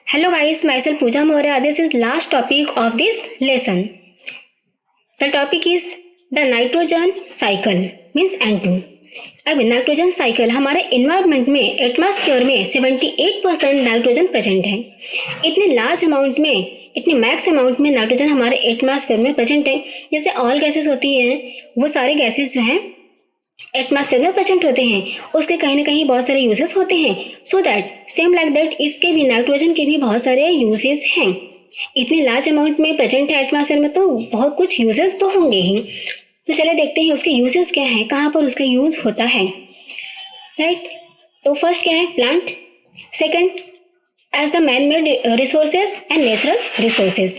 Hello guys, myself Pooja Maurya. This is last topic of this lesson. The topic is the nitrogen cycle means N2. अब nitrogen cycle हमारे environment में atmosphere में 78% nitrogen present है। इतने large amount में, इतने max amount में nitrogen हमारे एटमॉस्फेयर में प्रेजेंट है। जैसे ऑल गैसेस होती हैं, वो सारे गैसेस जो हैं एटमॉस्फेयर में प्रेजेंट होते हैं, उसके कहीं ना कहीं बहुत सारे यूजेस होते हैं। So that same like that इसके भी, नाइट्रोजन के भी बहुत सारे यूजेस हैं। इतने लार्ज अमाउंट में प्रेजेंट है एटमॉस्फेयर में, तो बहुत कुछ यूजेस तो होंगे ही। तो चले देखते हैं उसके यूजेस क्या है, कहाँ पर उसका यूज होता है। राइट, तो फर्स्ट क्या है, plant. Second, as the man made resources and natural resources.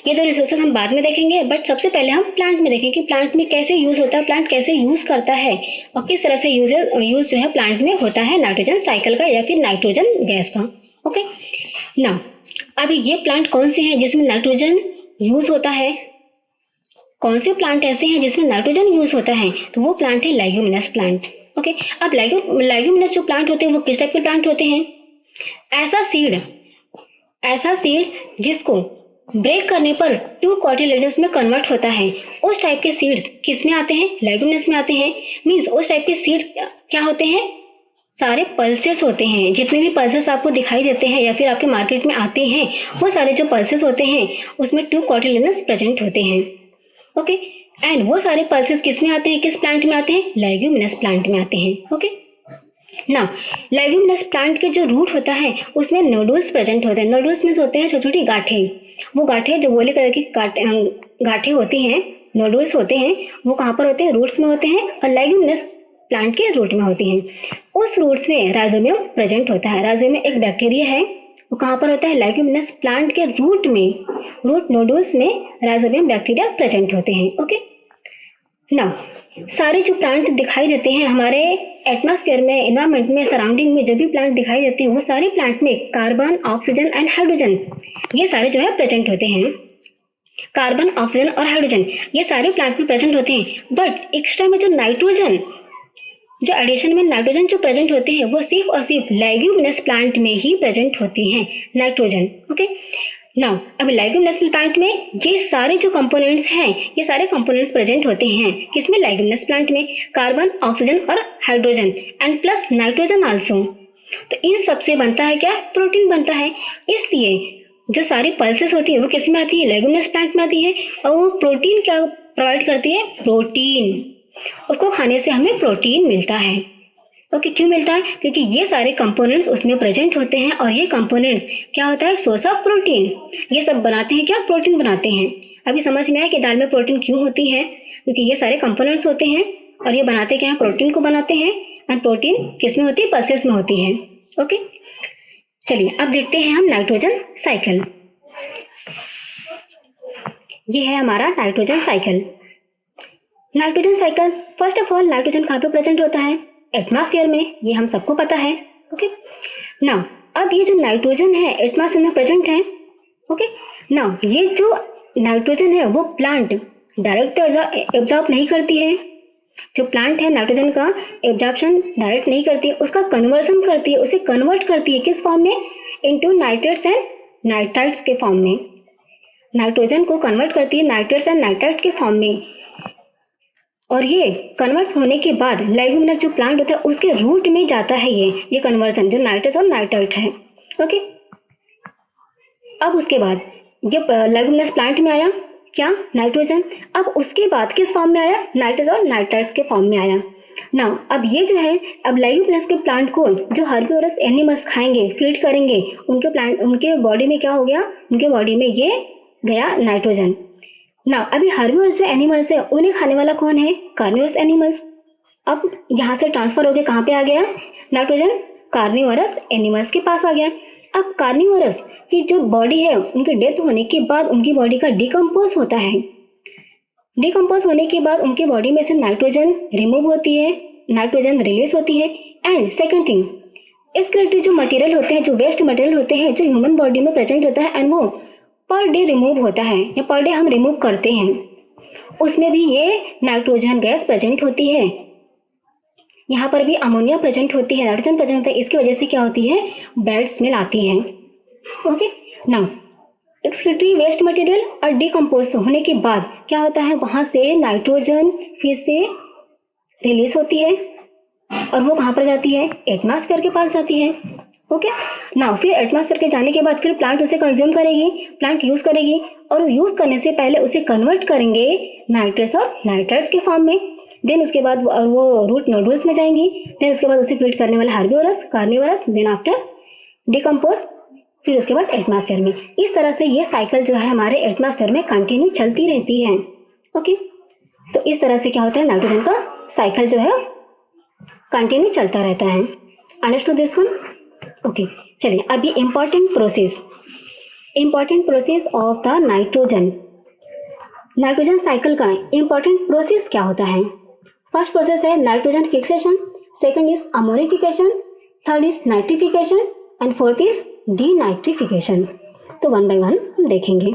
ये दो रिसोर्सेज हम बाद में देखेंगे, बट सबसे पहले हम प्लांट में देखेंगे कि प्लांट में कैसे यूज होता है, प्लांट कैसे यूज करता है और किस तरह से यूज जो है प्लांट में होता है नाइट्रोजन साइकिल का या फिर नाइट्रोजन गैस का। ओके ना, अभी ये प्लांट कौन से हैं जिसमें नाइट्रोजन यूज होता है, कौन से प्लांट ऐसे हैं जिसमें नाइट्रोजन यूज होता है, तो वो प्लांट है लेग्यूमिनस प्लांट। ओके, अब लेग्यूमिनस जो प्लांट होते हैं वो किस टाइप के प्लांट होते हैं, ऐसा सीड जिसको ब्रेक करने पर 2 कॉटिलेडन्स में कन्वर्ट होता है, उस टाइप के सीड्स किस में आते हैं, लेग्यूमिनस में आते हैं। मीन्स उस टाइप के सीड्स क्या होते हैं, सारे पल्सेस होते हैं। जितने भी पल्सेस आपको दिखाई देते हैं या फिर आपके मार्केट में आते हैं, वो सारे जो पल्सेस होते हैं उसमें 2 कॉटिलेडन्स प्रेजेंट होते हैं। ओके, एंड वो सारे पल्सेस किस में आते हैं, किस प्लांट में आते हैं, लेग्यूमिनस प्लांट में आते हैं। ओके ना, लेग्यूमिनस प्लांट के जो रूट होता है उसमें नोडुल्स प्रेजेंट होते हैं। नोडुल्स में होते हैं छोटी छोटी गांठें, वो गांठें जो गोले कलर की गांठें होती हैं, नोडुल्स होते हैं, वो कहाँ पर होते हैं, रूट्स में होते हैं और लेग्यूमिनस प्लांट के रूट में होती हैं। उस रूट्स में राइजोबियम प्रेजेंट होता है। राइजोबियम एक बैक्टीरिया है, वो कहाँ पर होता है, लेग्यूमिनस प्लांट के रूट में, रूट नोडुल्स में राइजोबियम बैक्टीरिया प्रेजेंट होते हैं। ओके ना, सारे जो प्लांट दिखाई देते हैं हमारे एटमॉस्फेयर में, एनवायरमेंट में, सराउंडिंग में जो भी प्लांट दिखाई देते हैं, वो सारे प्लांट में कार्बन, ऑक्सीजन एंड हाइड्रोजन, ये सारे जो है प्रेजेंट होते हैं। कार्बन, ऑक्सीजन और हाइड्रोजन ये सारे प्लांट में प्रेजेंट होते हैं। बट एक्स्ट्रा में जो नाइट्रोजन, जो एडिशन में नाइट्रोजन जो प्रेजेंट होते हैं, वो सिर्फ और सिर्फ लेग्यूमिनस प्लांट में ही प्रेजेंट होती हैं नाइट्रोजन। ओके नाउ, अब लेग्यूमिनस प्लांट में ये सारे जो कंपोनेंट्स हैं, ये सारे कंपोनेंट्स प्रेजेंट होते हैं किसमें, लेग्यूमिनस प्लांट में, कार्बन, ऑक्सीजन और hydrogen and plus nitrogen also. तो इन सब से बनता है क्या, प्रोटीन बनता है। इसलिए जो सारी पल्सेस होती है वो किस में आती है, लेग्यूमिनस प्लांट में आती है, और वो प्रोटीन क्या प्रोवाइड करती है, प्रोटीन। उसको खाने से हमें प्रोटीन मिलता है। ओके, क्यों मिलता है, क्योंकि ये सारे कंपोनेंट्स उसमें प्रेजेंट होते हैं और ये कंपोनेंट्स क्या होता है, सोर्स ऑफ प्रोटीन। ये सब बनाते हैं क्या, प्रोटीन बनाते हैं। अभी समझ में आया कि दाल में प्रोटीन क्यों होती है, क्योंकि ये सारे कंपोनेंट्स होते हैं और ये बनाते क्या है, प्रोटीन को बनाते हैं। एंड प्रोटीन किस में होती है, पल्सेस में होती है। ओके, चलिए अब देखते हैं हम नाइट्रोजन साइकिल। ये है हमारा nitrogen cycle. Nitrogen cycle, first of all nitrogen कहाँ पे प्रेजेंट होता है, एटमॉस्फेयर में, ये हम सबको पता है। ओके नाउ, अब ये जो नाइट्रोजन है एटमॉस्फेयर में प्रेजेंट है। ओके नाउ, ये जो नाइट्रोजन है वो प्लांट डायरेक्ट एब्जॉर्ब नहीं करती है। जो प्लांट है नाइट्रोजन का एब्जॉर्प्शन डायरेक्ट नहीं करती है, उसका कन्वर्सन करती है, उसे कन्वर्ट करती है किस फॉर्म में, इनटू नाइट्रेट्स एंड नाइट्राइट्स के फॉर्म में। नाइट्रोजन को कन्वर्ट करती है नाइट्रेट्स एंड नाइट्राइट के फॉर्म में, और ये कन्वर्ट होने के बाद लेग्यूमिनस जो प्लांट होता है उसके रूट में जाता है ये कन्वर्जन, जो नाइट्रस और नाइट्राइट है। ओके, अब उसके बाद जब लेग्यूमिनस प्लांट में आया क्या, नाइट्रोजन, अब उसके बाद किस फॉर्म में आया, नाइट्रस और नाइट्राइट के फॉर्म में आया। नाउ अब ये जो है, अब लेग्यूमिनस के प्लांट को जो हर्बिवोरस एनिमल्स खाएंगे, फीड करेंगे, उनके बॉडी में क्या हो गया, उनके बॉडी में ये गया नाइट्रोजन। ना अभी हर्बिवोरस जो एनिमल्स है उन्हें खाने वाला कौन है, कार्निवोरस एनिमल्स। अब यहाँ से ट्रांसफर होकर कहाँ पे आ गया, नाइट्रोजन कार्निवोरस एनिमल्स के पास आ गया। अब कार्निवोरस की जो बॉडी है, उनके डेथ होने के बाद उनकी बॉडी का डिकम्पोज होता है। डिकम्पोज होने के बाद उनके बॉडी में से नाइट्रोजन रिमूव होती है, नाइट्रोजन रिलीज होती है। एंड सेकेंड थिंग, इसके रिलेटेड जो मटेरियल होते हैं, जो वेस्ट मटेरियल होते हैं, जो ह्यूमन बॉडी में प्रेजेंट होता है, एंड वो पर डे रिमूव होता है या पर डे हम रिमूव करते हैं, उसमें भी ये नाइट्रोजन गैस प्रेजेंट होती है। यहाँ पर भी अमोनिया प्रेजेंट होती है, नाइट्रोजन प्रेजेंट होता है, इसकी वजह से क्या होती है, बैड स्मेल आती है। Okay, now excretory waste material और डिकम्पोज होने के बाद क्या होता है, वहाँ से नाइट्रोजन फिर से रिलीज होती है और वो कहाँ पर जाती है, एटमॉस्फेयर के पास जाती है। ओके, नाउ फिर एटमॉस्फेयर के जाने के बाद फिर प्लांट उसे कंज्यूम करेगी, प्लांट यूज़ करेगी और यूज़ करने से पहले उसे कन्वर्ट करेंगे नाइट्रेट्स और नाइट्राइट्स के फॉर्म में। देन उसके बाद वो रूट नोडुल्स में जाएंगी। देन उसके बाद उसे फीड करने वाला herbivorous, carnivorous, then after decompose, फिर उसके बाद एटमॉस्फेयर में। इस तरह से ये साइकिल जो है हमारे एटमॉस्फेयर में कंटिन्यू चलती रहती है। ओके, तो इस तरह से क्या होता है, नाइट्रोजन का साइकिल जो है कंटिन्यू चलता रहता है। Understood this one? ओके, चलिए अभी important process of the nitrogen cycle का इम्पॉर्टेंट प्रोसेस क्या होता है। फर्स्ट प्रोसेस है nitrogen fixation, second is ammonification, third is nitrification and fourth is denitrification. तो वन बाय वन हम देखेंगे।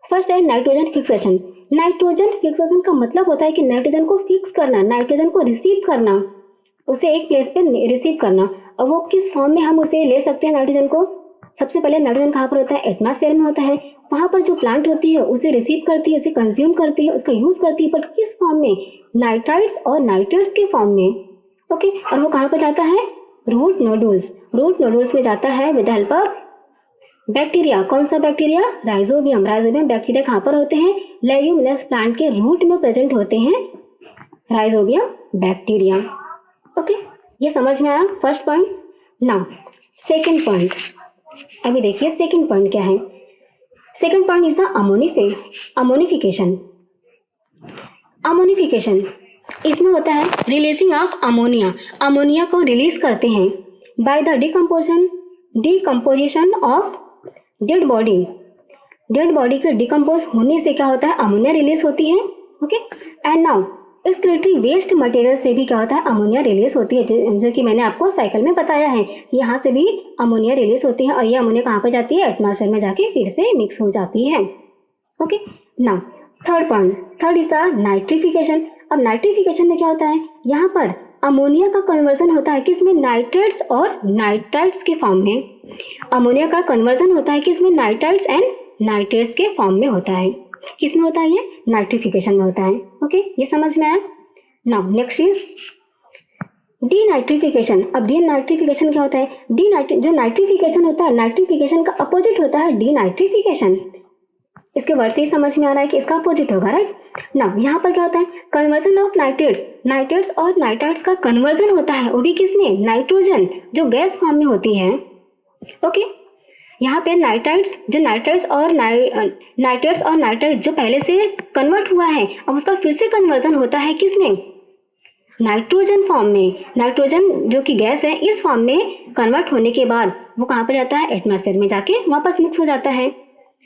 फर्स्ट है नाइट्रोजन फिक्सेशन। नाइट्रोजन फिक्सेशन का मतलब होता है कि नाइट्रोजन को फिक्स करना, नाइट्रोजन को रिसीव करना, उसे एक प्लेस पे रिसीव करना। और वो किस फॉर्म में हम उसे ले सकते हैं नाइट्रोजन को। सबसे पहले नाइट्रोजन कहाँ पर होता है, एटमॉस्फेयर में होता है। वहाँ पर जो प्लांट होती है उसे रिसीव करती है, उसे कंज्यूम करती है, उसका यूज़ करती है, पर किस फॉर्म में, नाइट्राइट्स और नाइट्रेट्स के फॉर्म में। ओके, और वो कहाँ पर जाता है, रूट नोडुल्स में जाता है विद हेल्प ऑफ बैक्टीरिया। कौन सा बैक्टीरिया, राइजोबियम बैक्टीरिया कहाँ पर होते हैं, लेग्यूमिनस प्लांट के रूट में प्रेजेंट होते हैं राइजोबियम बैक्टीरिया। ओके, ये समझ में आया first point. Now second point, अभी देखिए सेकंड पॉइंट क्या है। Second point is ammonification. इसमें होता है रिलीजिंग ऑफ अमोनिया को रिलीज करते हैं by the decomposition of dead body के डिकम्पोज होने से क्या होता है, अमोनिया रिलीज होती है। Okay, and now excretory waste material से भी क्या होता है, अमोनिया रिलीज होती है, जो कि मैंने आपको साइकिल में बताया है। यहाँ से भी अमोनिया रिलीज होती है और ये अमोनिया कहाँ पर जाती है, एटमॉस्फेयर में जाके फिर से मिक्स हो जाती है। Okay, now third point, third is nitrification. अब नाइट्रिफिकेशन में क्या होता है, यहाँ पर अमोनिया का कन्वर्जन होता है किसमें, नाइट्रेट्स और नाइट्राइट्स के फॉर्म में। अमोनिया का कन्वर्जन होता है किसमें, नाइट्राइट्स एंड नाइट्रेट्स के फॉर्म में होता है। किसमें होता है, ये नाइट्रिफिकेशन में होता है। ओके, ये समझ में आया। Now next is denitrification. अब डीनाइट्रिफिकेशन क्या होता है, जो नाइट्रिफिकेशन होता है, नाइट्रिफिकेशन का अपोजिट होता है डीनाइट्रिफिकेशन। इसके वर्ड से ही समझ में आ रहा है कि इसका अपोजिट होगा, राइट। नाउ यहाँ पर क्या होता है, कन्वर्जन ऑफ नाइट्रेट्स और नाइट्राइट्स का कन्वर्जन होता है, वो भी किसमें, नाइट्रोजन जो गैस फॉर्म में होती है। ओके, यहाँ पे नाइट्रेट्स और नाइट्राइट जो पहले से कन्वर्ट हुआ है, अब उसका फिर से कन्वर्जन होता है किसमें, नाइट्रोजन फॉर्म में। नाइट्रोजन जो कि गैस है, इस फॉर्म में कन्वर्ट होने के बाद वो कहाँ पर जाता है, एटमॉस्फेयर में जाके वापस मिक्स हो जाता है,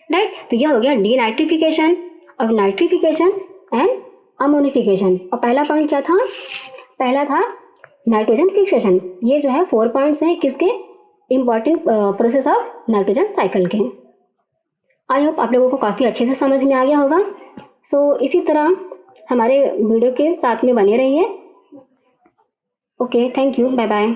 राइट। तो यह हो गया डीनाइट्रिफिकेशन और नाइट्रिफिकेशन एंड अमोनिफिकेशन। और पहला पॉइंट क्या था, पहला था नाइट्रोजन फिक्सेशन। ये जो है 4 पॉइंट्स हैं किसके, important process of nitrogen cycle के। आई होप आप लोगों को काफ़ी अच्छे से समझ में आ गया होगा। सो इसी तरह हमारे वीडियो के साथ में बने रहिए। Okay, thank you, bye bye.